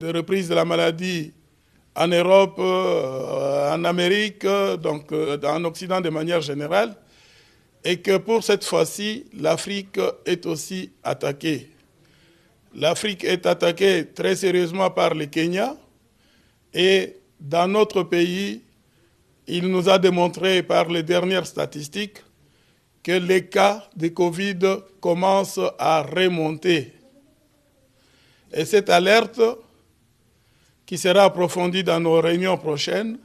de reprise de la maladie en Europe, en Amérique, donc en Occident de manière générale, et que pour cette fois-ci, l'Afrique est aussi attaquée. L'Afrique est attaquée très sérieusement par le Kenya, et dans notre pays, il nous a démontré par les dernières statistiques que les cas de Covid commencent à remonter. Et cette alerte, qui sera approfondie dans nos réunions prochaines,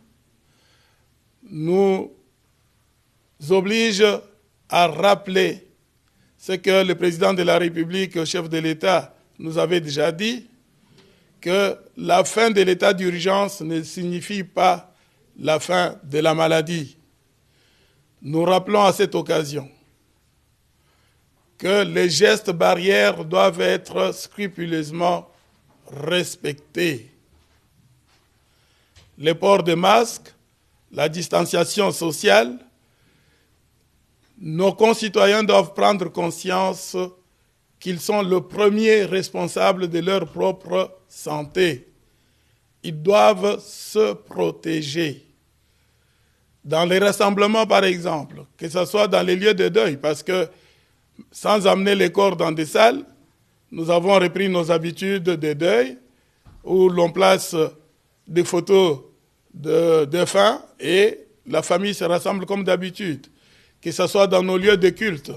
nous oblige à rappeler ce que le président de la République, chef de l'État, nous avait déjà dit, que la fin de l'état d'urgence ne signifie pas la fin de la maladie. Nous rappelons à cette occasion que les gestes barrières doivent être scrupuleusement respectés. Le port de masques, la distanciation sociale, nos concitoyens doivent prendre conscience qu'ils sont le premier responsable de leur propre santé. Ils doivent se protéger. Dans les rassemblements, par exemple, que ce soit dans les lieux de deuil, parce que sans amener les corps dans des salles, nous avons repris nos habitudes de deuil, où l'on place des photos de défunts et la famille se rassemble comme d'habitude. Que ce soit dans nos lieux de culte,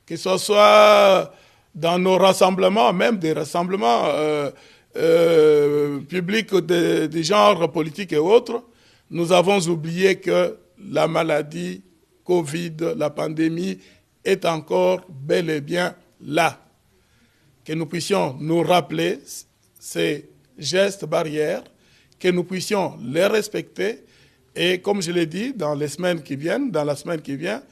que ce soit dans nos rassemblements, même des rassemblements publics de genre politique et autres, nous avons oublié que la maladie Covid, la pandémie, est encore bel et bien là. Que nous puissions nous rappeler ces gestes barrières, que nous puissions les respecter et, comme je l'ai dit, dans la semaine qui vient,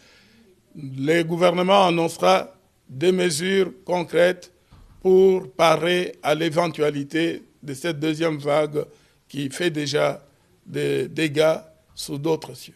le gouvernement annoncera des mesures concrètes pour parer à l'éventualité de cette deuxième vague qui fait déjà des dégâts sous d'autres cieux.